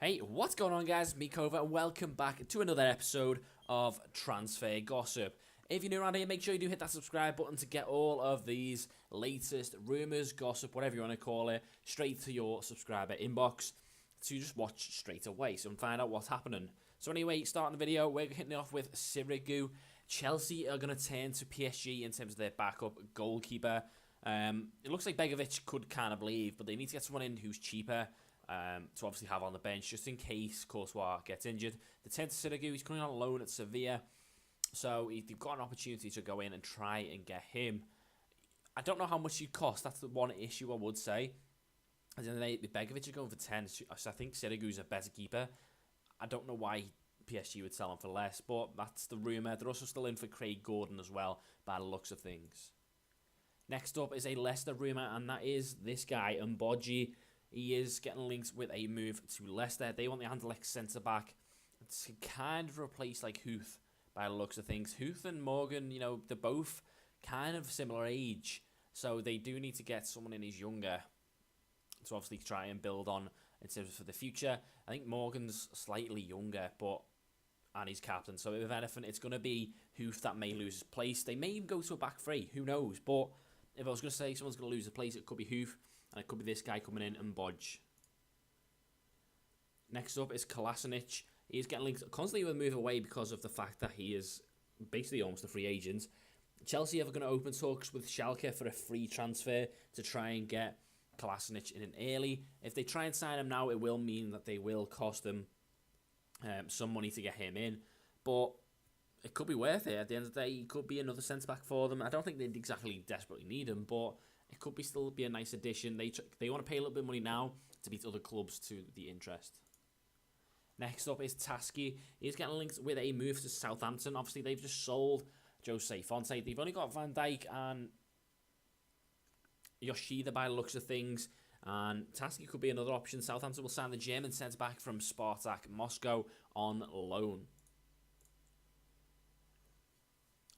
Hey, what's going on, guys? Me, Kova, and welcome back to another episode of Transfer Gossip. If you're new around here, make sure you do hit that subscribe button to get all of these latest rumours, gossip, whatever you want to call it, straight to your subscriber inbox to just watch straight away so and find out what's happening. So anyway, starting the video, we're hitting it off with STURRIDGE. Chelsea are going to turn to PSG in terms of their backup goalkeeper. It looks like Begovic could kind of leave, but they need to get someone in who's cheaper. To obviously have on the bench just in case Courtois gets injured. They turn to STURRIDGE. He's coming on loan at Sevilla, so they've got an opportunity to go in and try and get him. I don't know how much he'd cost. That's the one issue I would say. At the end of the day, Begovic is going for 10, so I think STURRIDGE is a better keeper. I don't know why PSG would sell him for less, but that's the rumour. They're also still in for Craig Gordon as well, by the looks of things. Next up is a Leicester rumour, and that is this guy, Mbodji. He is getting linked with a move to Leicester. They want the Anderlecht centre-back to kind of replace like Huth by the looks of things. Huth and Morgan, you know, they're both kind of similar age. So they do need to get someone in who's younger to obviously try and build on in terms of for the future. I think Morgan's slightly younger, and he's captain. So if anything, it's going to be Huth that may lose his place. They may even go to a back three. Who knows? But if I was going to say someone's going to lose the place, it could be Huth. And it could be this guy coming in and Bodge. Next up is Kolasinac. He's getting linked constantly with a move away because of the fact that he is basically almost a free agent. Chelsea are going to open talks with Schalke for a free transfer to try and get Kolasinac in an early. If they try and sign him now, it will mean that they will cost them some money to get him in. But it could be worth it. At the end of the day, he could be another centre-back for them. I don't think they'd exactly desperately need him, but it could be still be a nice addition. They want to pay a little bit of money now to beat other clubs to the interest. Next up is Tasky. He's getting linked with a move to Southampton. Obviously, they've just sold Jose Fonte. They've only got Van Dijk and Yoshida by the looks of things. And Tasky could be another option. Southampton will sign the German centre-back from Spartak Moscow on loan.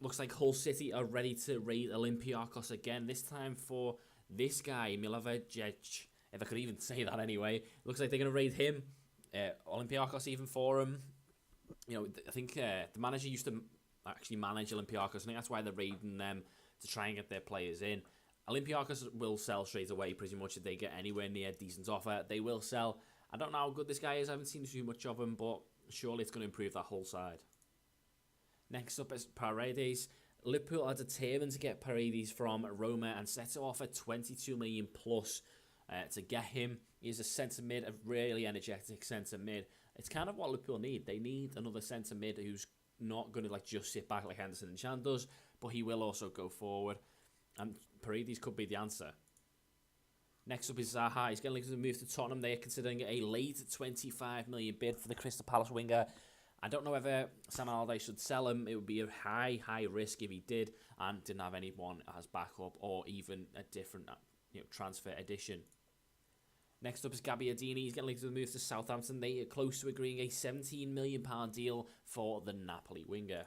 Looks like Hull City are ready to raid Olympiacos again. This time for this guy, Milovacic. If I could even say that anyway. Looks like they're going to raid him. Olympiacos even for him. You know, I think the manager used to actually manage Olympiacos. I think that's why they're raiding them to try and get their players in. Olympiacos will sell straight away pretty much if they get anywhere near a decent offer. They will sell. I don't know how good this guy is. I haven't seen too much of him, but surely it's going to improve that whole side. Next up is Paredes. Liverpool are determined to get Paredes from Roma and set to offer 22 million plus to get him. He's a centre mid, a really energetic centre mid. It's kind of what Liverpool need. They need another centre mid who's not going to like just sit back like Henderson and Chan does, but he will also go forward. And Paredes could be the answer. Next up is Zaha. He's getting linked to move to Tottenham. They are considering a late 25 million bid for the Crystal Palace winger. I don't know whether Sam Allardyce should sell him. It would be a high risk if he did and didn't have anyone as backup or even a different transfer edition. Next up is Gabbiadini. He's getting linked to the move to Southampton. They are close to agreeing a £17 million deal for the Napoli winger.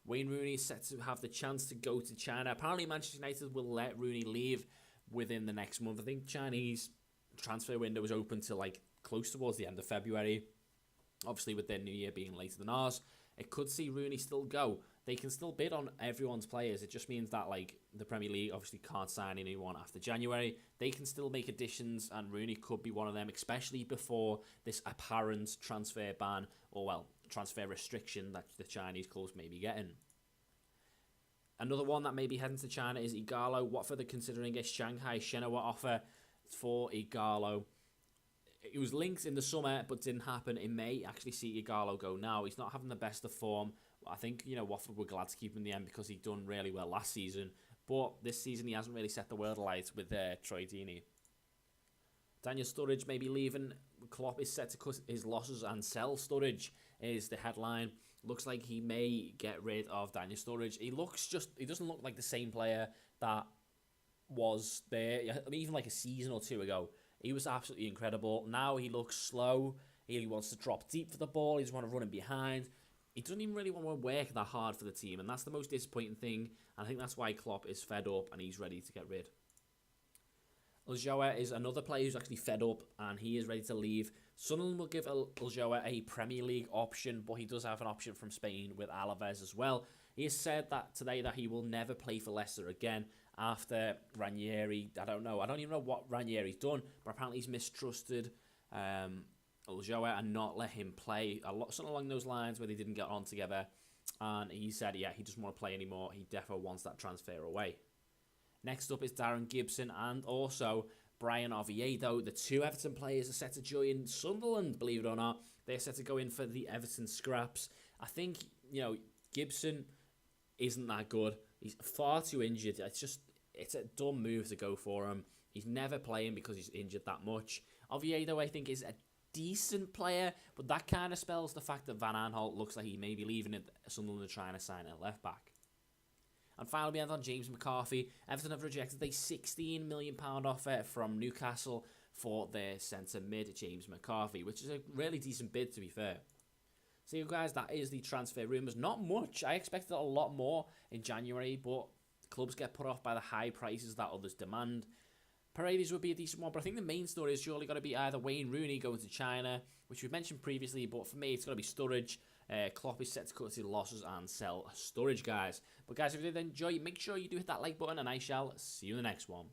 Wayne Rooney is set to have the chance to go to China. Apparently Manchester United will let Rooney leave within the next month. I think Chinese transfer window is open to like close towards the end of February. Obviously, with their new year being later than ours, it could see Rooney still go. They can still bid on everyone's players. It just means that like the Premier League obviously can't sign anyone after January. They can still make additions, and Rooney could be one of them, especially before this apparent transfer ban or, well, transfer restriction that the Chinese clubs may be getting. Another one that may be heading to China is Igalo. Watford are considering a Shanghai Shenhua offer for Igalo. It was linked in the summer, but didn't happen. It may actually see Igalo go now. He's not having the best of form. I think, Watford were glad to keep him in the end because he'd done really well last season. But this season, he hasn't really set the world alight with Troy Deeney. Daniel Sturridge may be leaving. Klopp is set to cut his losses and sell Sturridge, is the headline. Looks like he may get rid of Daniel Sturridge. He doesn't look like the same player that was there, even like a season or two ago. He was absolutely incredible. Now he looks slow. He wants to drop deep for the ball. He doesn't want to run him behind. He doesn't even really want to work that hard for the team, and that's the most disappointing thing. And I think that's why Klopp is fed up and he's ready to get rid. Ulloa is another player who's actually fed up and he is ready to leave. Sunderland will give Ulloa a Premier League option, but he does have an option from Spain with Alaves as well. He has said that today that he will never play for Leicester again after Ranieri. I don't even know what Ranieri's done, but apparently he's mistrusted Ulloa and not let him play. Something along those lines where they didn't get on together. And he said, yeah, he doesn't want to play anymore. He definitely wants that transfer away. Next up is Darren Gibson and also Brian Oviedo. The two Everton players are set to join Sunderland, believe it or not. They're set to go in for the Everton scraps. I think, Gibson isn't that good. He's far too injured. It's a dumb move to go for him. He's never playing because he's injured that much. Oviedo, I think, is a decent player, but that kind of spells the fact that Van Aanholt looks like he may be leaving it. Sunderland are trying to sign a left back. And finally, we end on James McCarthy. Everton have rejected a £16 million offer from Newcastle for their centre mid, James McCarthy, which is a really decent bid, to be fair. So, you guys, that is the transfer rumours. Not much. I expected a lot more in January, but clubs get put off by the high prices that others demand. Paredes would be a decent one, but I think the main story is surely got to be either Wayne Rooney going to China, which we've mentioned previously, but for me, it's got to be Sturridge. Klopp is set to cut his losses and sell Sturridge, guys. But guys, if you did enjoy, make sure you do hit that like button, and I shall see you in the next one.